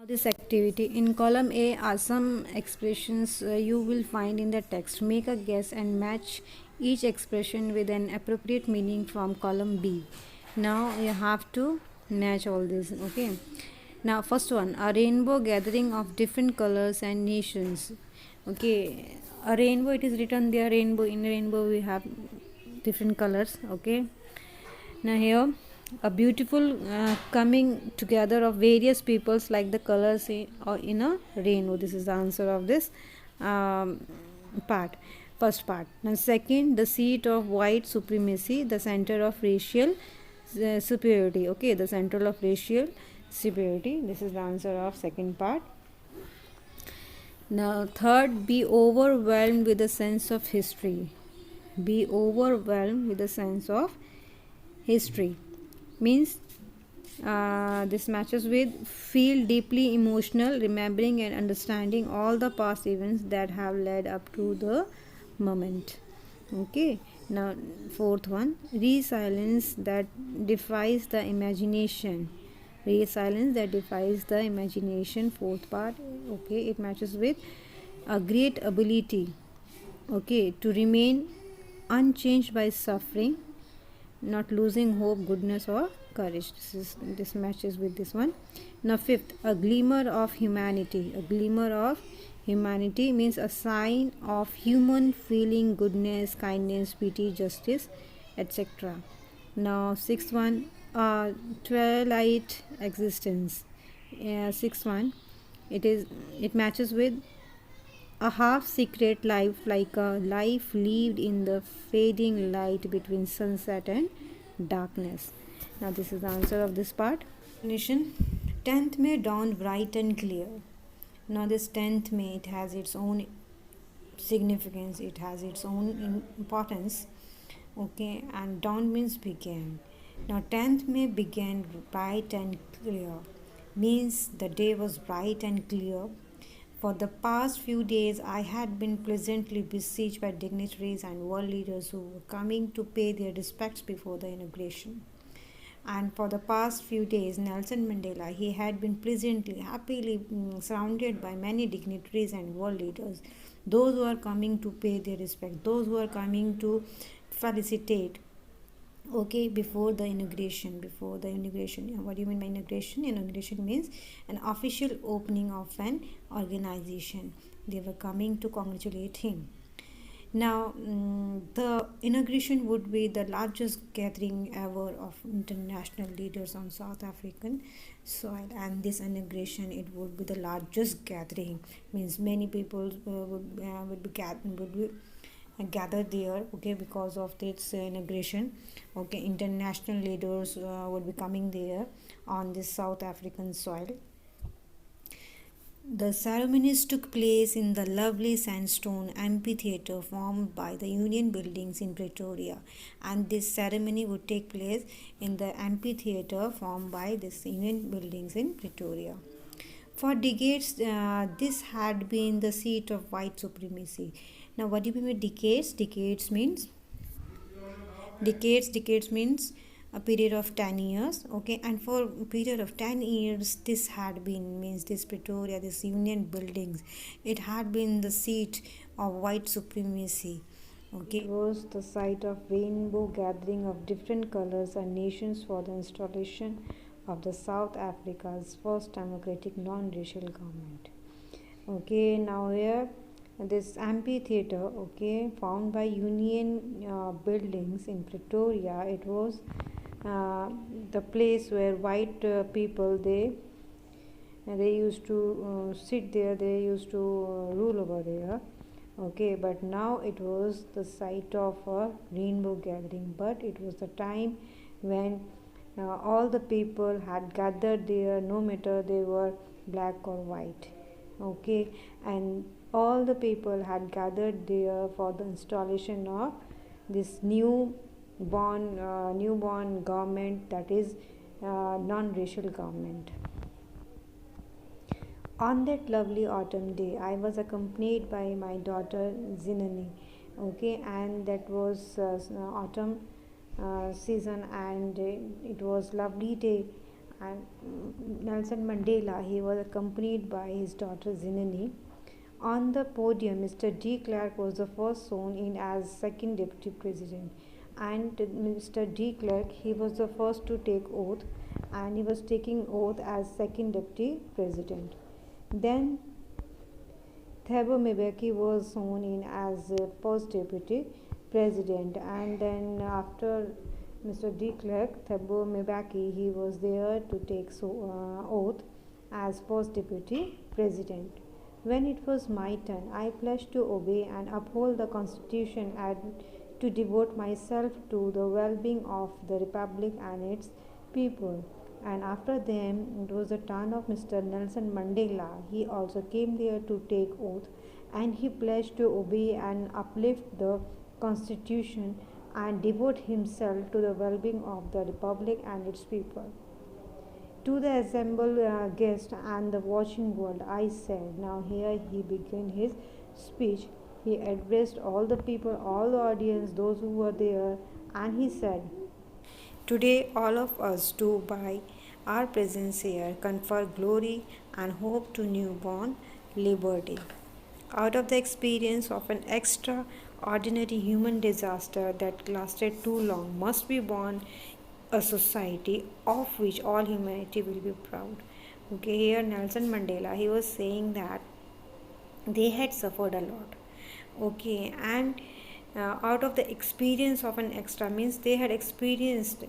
This activity in column A are some expressions you will find in the text. Make a guess and match each expression with an appropriate meaning from column B. Now you have to match all this. Okay. Now first one, a rainbow gathering of different colors and nations. Okay, a rainbow, it is written there rainbow. In rainbow we have different colors. Okay. Now here a beautiful coming together of various peoples like the colors in a rainbow. This is the answer of this part, first part. Now second, the seat of white supremacy, the center of racial superiority. Okay, the center of racial superiority. This is the answer of second part. Now third, be overwhelmed with a sense of history. Be overwhelmed with a sense of history means this matches with feel deeply emotional, remembering and understanding all the past events that have led up to the moment. Okay, now fourth one, resilience that defies the imagination. Resilience that defies the imagination, fourth part. Okay, it matches with a great ability, okay, to remain unchanged by suffering, not losing hope, goodness or courage. This matches with this one. Now fifth, a glimmer of humanity. A glimmer of humanity means a sign of human feeling, goodness, kindness, pity, justice, etc. Now sixth one, twilight existence. Sixth one, it matches with a half secret life, like a life lived in the fading light between sunset and darkness. Now, this is the answer of this part. Definition: 10th May dawned bright and clear. Now, this 10th May, it has its own significance, it has its own importance. Okay, and dawn means began. Now, 10th May began bright and clear, means the day was bright and clear. For the past few days, I had been pleasantly besieged by dignitaries and world leaders who were coming to pay their respects before the inauguration. And for the past few days, Nelson Mandela, he had been pleasantly, happily surrounded by many dignitaries and world leaders. Those who are coming to pay their respect, those who are coming to felicitate, okay, before the inauguration. What do you mean by inauguration? Inauguration means an official opening of an organization. They were coming to congratulate him. Now the inauguration would be the largest gathering ever of international leaders on South African soil, and this inauguration, it would be the largest gathering, means many people would be gathered there, okay, because of this inauguration. Okay, international leaders would be coming there on this South African soil. The ceremonies took place in the lovely sandstone amphitheater formed by the Union Buildings in Pretoria, and this ceremony would take place in the amphitheater formed by this Union Buildings in Pretoria. For decades, this had been the seat of white supremacy. Now, what do you mean by decades? Decades means a period of 10 years. Okay, and for a period of 10 years, this had been, means this Pretoria, this Union Buildings, it had been the seat of white supremacy. Okay, it was the site of rainbow gathering of different colors and nations for the installation of the South Africa's first democratic non-racial government. Okay, now here this amphitheater, okay, found by Union Buildings in Pretoria, it was the place where white people, they used to sit there, they used to rule over there. Okay, but now it was the site of a rainbow gathering, but it was the time when all the people had gathered there, no matter they were black or white. Okay, and all the people had gathered there for the installation of this newborn government, that is non-racial government. On that lovely autumn day, I was accompanied by my daughter Zinani. Okay, and that was autumn season, and it was lovely day, And Nelson Mandela, he was accompanied by his daughter Zinani. On the podium, Mr. de Klerk was the first sworn in as second deputy president, and Mr. de Klerk, he was the first to take oath, and he was taking oath as second deputy president. Then Thabo Mbeki was sworn in as first deputy president, and then after Mr. de Klerk, Thabo Mbeki, he was there to take oath as first deputy president. When it was my turn, I pledged to obey and uphold the Constitution and to devote myself to the well-being of the Republic and its people. And after them, it was the turn of Mr. Nelson Mandela. He also came there to take oath, and he pledged to obey and uplift the Constitution and devote himself to the well-being of the Republic and its people. To the assembled guests and the watching world, I said, now here he began his speech. He addressed all the people, all the audience, those who were there, and he said, today, all of us do by our presence here confer glory and hope to newborn liberty. Out of the experience of an extraordinary human disaster that lasted too long, must be born a society of which all humanity will be proud. Okay, here Nelson Mandela, he was saying that they had suffered a lot. Okay, and out of the experience of an extra means they had experienced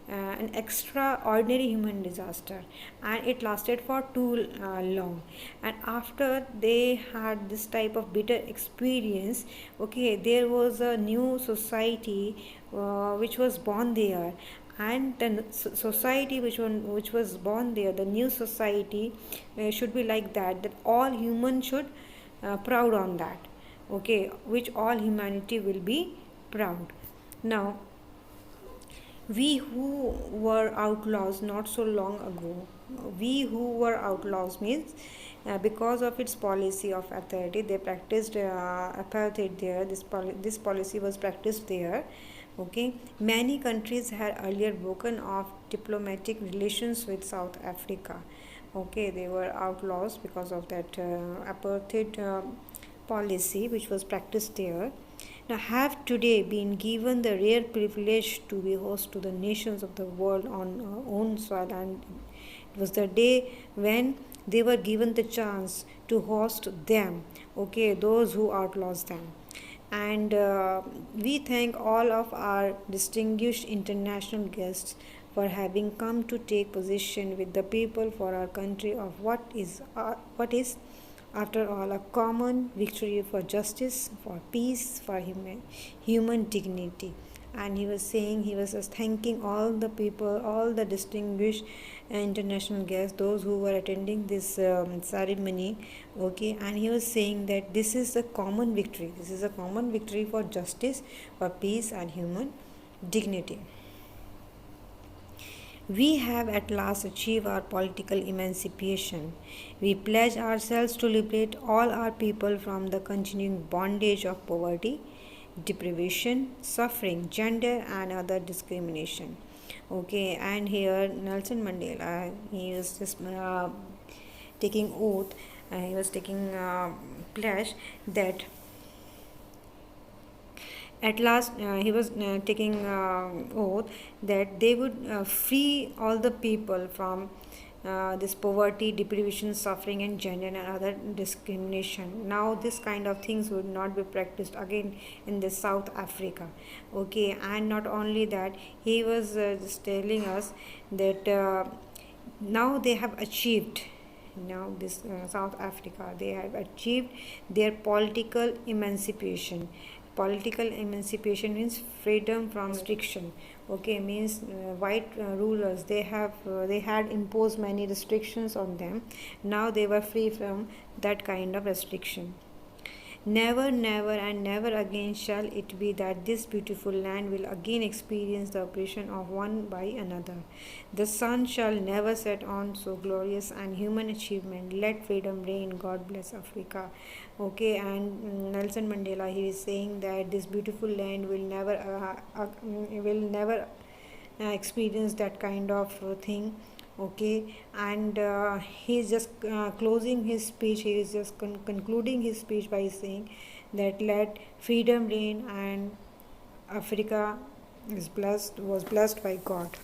an extraordinary human disaster, and it lasted for too long, and after they had this type of bitter experience, okay, there was a new society which was born there, and the society which was born there, the new society should be like that all humans should proud on that, okay, which all humanity will be proud. Now, we who were outlaws not so long ago, we who were outlaws means because of its policy of authority, they practiced apartheid there. This policy was practiced there. Okay, many countries had earlier broken off diplomatic relations with South Africa. Okay, they were outlaws because of that apartheid policy which was practiced there. Now have today been given the rare privilege to be host to the nations of the world on our own soil, and it was the day when they were given the chance to host them, okay, those who outlaws them. And we thank all of our distinguished international guests for having come to take position with the people for our country of what is after all a common victory for justice, for peace, for human dignity. And he was saying, he was just thanking all the people, all the distinguished international guests, those who were attending this ceremony, okay, and he was saying that this is a common victory, this is a common victory for justice, for peace and human dignity. We have at last achieved our political emancipation. We pledge ourselves to liberate all our people from the continuing bondage of poverty, deprivation, suffering, gender, and other discrimination. Okay, and here Nelson Mandela, he was just taking oath, he was taking pledge that at last he was taking oath that they would free all the people from this poverty, deprivation, suffering, and gender and other discrimination. Now this kind of things would not be practiced again in the South Africa. Okay, and not only that, he was just telling us that now they have achieved, now this South Africa, they have achieved their political emancipation. Political emancipation means freedom from restriction. Okay, means white rulers, they had imposed many restrictions on them. Now they were free from that kind of restriction. Never, never, and never again shall it be that this beautiful land will again experience the oppression of one by another. The sun shall never set on so glorious and human achievement. Let freedom reign. God bless Africa. Okay, and Nelson Mandela, he is saying that this beautiful land will never experience that kind of thing. Okay, and he is just closing his speech. He is just concluding his speech by saying that let freedom reign, and Africa is blessed, was blessed by God.